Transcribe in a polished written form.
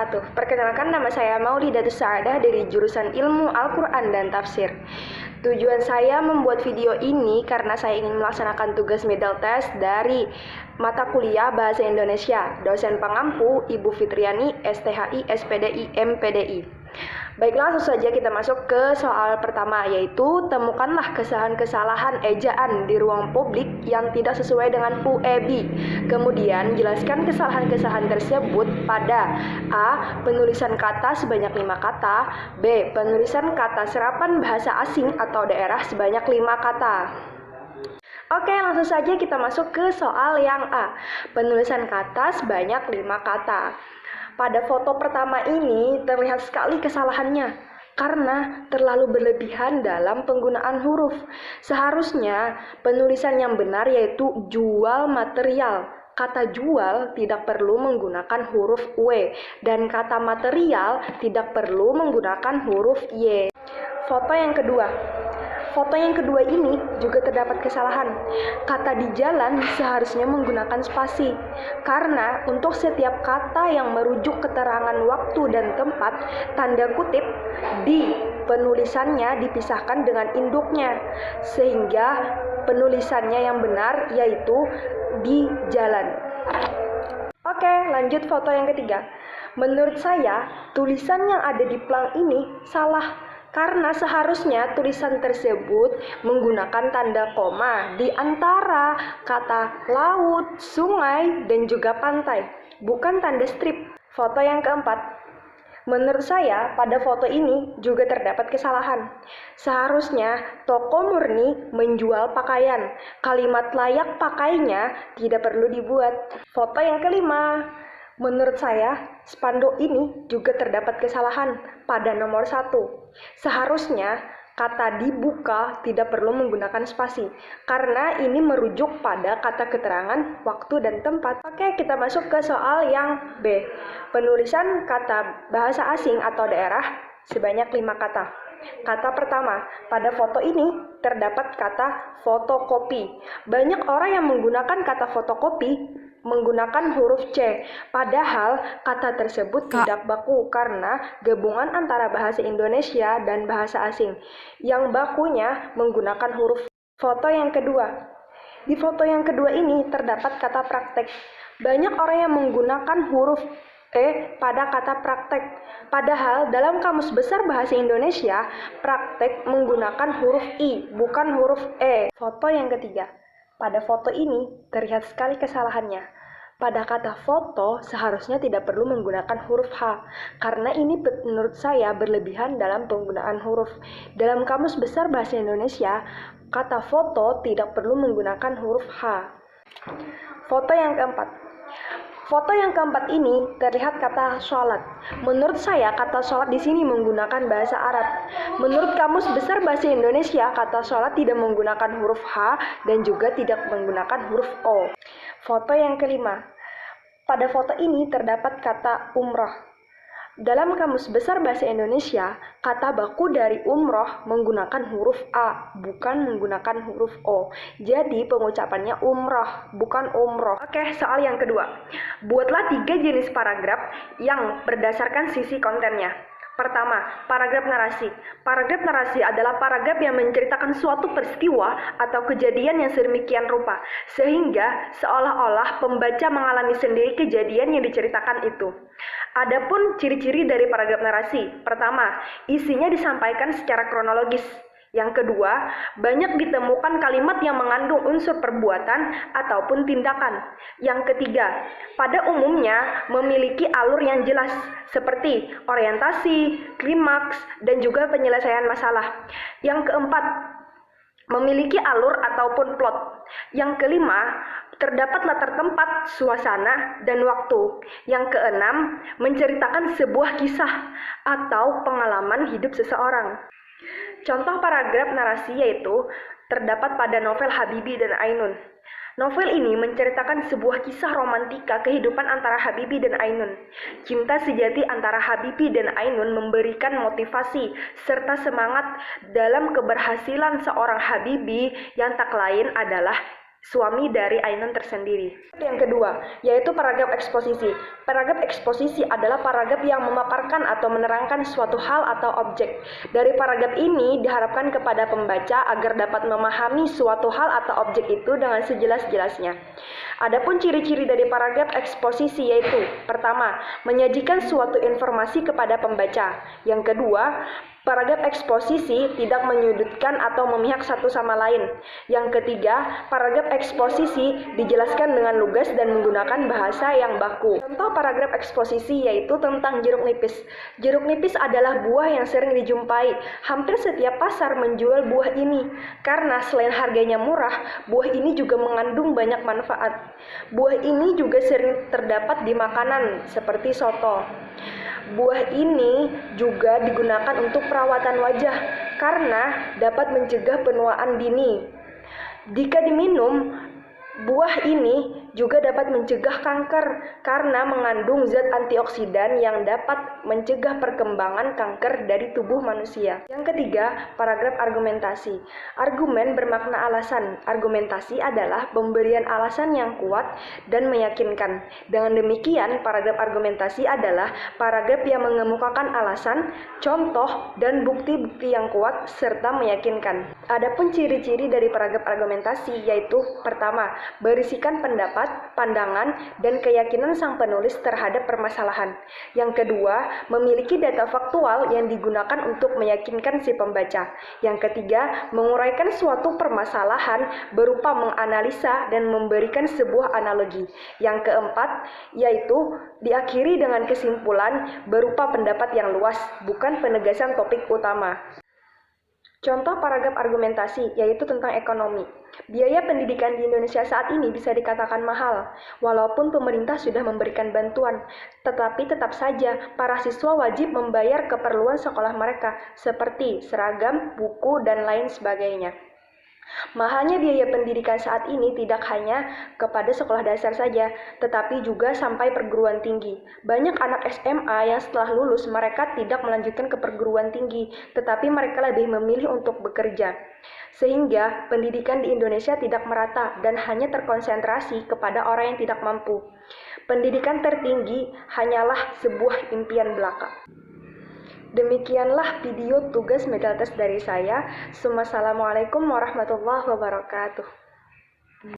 wabarakatuh. Perkenalkan, nama saya Maulidatus Sa'adah dari jurusan Ilmu Al-Quran dan Tafsir. Tujuan saya membuat video ini karena saya ingin melaksanakan tugas medal test dari mata kuliah Bahasa Indonesia, dosen pengampu Ibu Fitriani, STHI, SPDI, MPDI. Baiklah, langsung saja kita masuk ke soal pertama, yaitu temukanlah kesalahan-kesalahan ejaan di ruang publik yang tidak sesuai dengan UEB. Kemudian jelaskan kesalahan-kesalahan tersebut pada A. Penulisan kata sebanyak 5 kata, B. Penulisan kata serapan bahasa asing atau daerah sebanyak 5 kata. Oke, langsung saja kita masuk ke soal yang A. Penulisan kata sebanyak 5 kata. Pada foto pertama ini terlihat sekali kesalahannya karena terlalu berlebihan dalam penggunaan huruf. Seharusnya penulisan yang benar yaitu jual material. Kata jual tidak perlu menggunakan huruf W dan kata material tidak perlu menggunakan huruf Y. Foto yang kedua. Foto yang kedua ini juga terdapat kesalahan. Kata di jalan seharusnya menggunakan spasi. Karena untuk setiap kata yang merujuk keterangan waktu dan tempat, tanda kutip di penulisannya dipisahkan dengan induknya. Sehingga penulisannya yang benar yaitu di jalan. Oke, lanjut foto yang ketiga. Menurut saya, tulisan yang ada di plang ini salah. Karena seharusnya tulisan tersebut menggunakan tanda koma di antara kata laut, sungai, dan juga pantai, bukan tanda strip. Foto yang keempat. Menurut saya, pada foto ini juga terdapat kesalahan. Seharusnya toko murni menjual pakaian. Kalimat layak pakainya tidak perlu dibuat. Foto yang kelima. Menurut saya, spanduk ini juga terdapat kesalahan pada nomor 1. Seharusnya kata dibuka tidak perlu menggunakan spasi, karena ini merujuk pada kata keterangan waktu dan tempat. Oke, kita masuk ke soal yang B. Penulisan kata bahasa asing atau daerah sebanyak 5 kata. Kata pertama, pada foto ini terdapat kata fotokopi. Banyak orang yang menggunakan kata fotokopi menggunakan huruf C, padahal kata tersebut tidak baku karena gabungan antara bahasa Indonesia dan bahasa asing yang bakunya menggunakan huruf. Foto yang kedua. Di foto yang kedua ini terdapat kata praktek. Banyak orang yang menggunakan huruf E pada kata praktek, padahal dalam Kamus Besar Bahasa Indonesia, praktek menggunakan huruf I, bukan huruf E. Foto yang ketiga. Pada foto ini terlihat sekali kesalahannya. Pada kata foto seharusnya tidak perlu menggunakan huruf H, karena ini menurut saya berlebihan dalam penggunaan huruf. Dalam Kamus Besar Bahasa Indonesia, kata foto tidak perlu menggunakan huruf H. Foto yang keempat. Foto yang keempat ini terlihat kata sholat. Menurut saya kata sholat di sini menggunakan bahasa Arab. Menurut Kamus Besar Bahasa Indonesia, kata sholat tidak menggunakan huruf H dan juga tidak menggunakan huruf O. Foto yang kelima. Pada foto ini terdapat kata umroh. Dalam Kamus Besar Bahasa Indonesia, kata baku dari umroh menggunakan huruf A, bukan menggunakan huruf O. Jadi pengucapannya umroh, bukan umroh. Oke, soal yang kedua. Buatlah 3 jenis paragraf yang berdasarkan sisi kontennya. Pertama, paragraf narasi. Paragraf narasi adalah paragraf yang menceritakan suatu peristiwa atau kejadian yang sedemikian rupa, sehingga seolah-olah pembaca mengalami sendiri kejadian yang diceritakan itu. Adapun ciri-ciri dari paragraf narasi. Pertama, isinya disampaikan secara kronologis. Yang kedua, banyak ditemukan kalimat yang mengandung unsur perbuatan ataupun tindakan. Yang ketiga, pada umumnya memiliki alur yang jelas, seperti orientasi, klimaks, dan juga penyelesaian masalah. Yang keempat, memiliki alur ataupun plot. Yang kelima, terdapat latar tempat, suasana, dan waktu. Yang keenam, menceritakan sebuah kisah atau pengalaman hidup seseorang. Contoh paragraf narasi yaitu terdapat pada novel Habibie dan Ainun. Novel ini menceritakan sebuah kisah romantika kehidupan antara Habibie dan Ainun. Cinta sejati antara Habibie dan Ainun memberikan motivasi serta semangat dalam keberhasilan seorang Habibie yang tak lain adalah suami dari Ainun tersendiri. Yang kedua, yaitu paragraf eksposisi. Paragraf eksposisi adalah paragraf yang memaparkan atau menerangkan suatu hal atau objek. Dari paragraf ini diharapkan kepada pembaca agar dapat memahami suatu hal atau objek itu dengan sejelas-jelasnya. Adapun ciri-ciri dari paragraf eksposisi yaitu: pertama, menyajikan suatu informasi kepada pembaca. Yang kedua, paragraf eksposisi tidak menyudutkan atau memihak satu sama lain. Yang ketiga, paragraf eksposisi dijelaskan dengan lugas dan menggunakan bahasa yang baku. Contoh paragraf eksposisi yaitu tentang jeruk nipis. Jeruk nipis adalah buah yang sering dijumpai. Hampir setiap pasar menjual buah ini. Karena selain harganya murah, buah ini juga mengandung banyak manfaat. Buah ini juga sering terdapat di makanan seperti soto. Buah ini juga digunakan untuk perawatan wajah karena dapat mencegah penuaan dini. Jika diminum, buah ini juga dapat mencegah kanker karena mengandung zat antioksidan yang dapat mencegah perkembangan kanker dari tubuh manusia. Yang ketiga, paragraf argumentasi. Argumen bermakna alasan. Argumentasi adalah pemberian alasan yang kuat dan meyakinkan. Dengan demikian, paragraf argumentasi adalah paragraf yang mengemukakan alasan, contoh, dan bukti-bukti yang kuat serta meyakinkan. Adapun ciri-ciri dari paragraf argumentasi yaitu: pertama, berisikan pendapat, pandangan, dan keyakinan sang penulis terhadap permasalahan. Yang kedua, memiliki data faktual yang digunakan untuk meyakinkan si pembaca. Yang ketiga, menguraikan suatu permasalahan berupa menganalisa dan memberikan sebuah analogi. Yang keempat, yaitu diakhiri dengan kesimpulan berupa pendapat yang luas, bukan penegasan topik utama. Contoh paragraf argumentasi yaitu tentang ekonomi. Biaya pendidikan di Indonesia saat ini bisa dikatakan mahal, walaupun pemerintah sudah memberikan bantuan, tetapi tetap saja para siswa wajib membayar keperluan sekolah mereka, seperti seragam, buku, dan lain sebagainya. Mahalnya biaya pendidikan saat ini tidak hanya kepada sekolah dasar saja, tetapi juga sampai perguruan tinggi. Banyak anak SMA yang setelah lulus mereka tidak melanjutkan ke perguruan tinggi, tetapi mereka lebih memilih untuk bekerja. Sehingga pendidikan di Indonesia tidak merata dan hanya terkonsentrasi kepada orang yang tidak mampu. Pendidikan tertinggi hanyalah sebuah impian belaka. Demikianlah video tugas medal tes dari saya. Wassalamualaikum warahmatullahi wabarakatuh.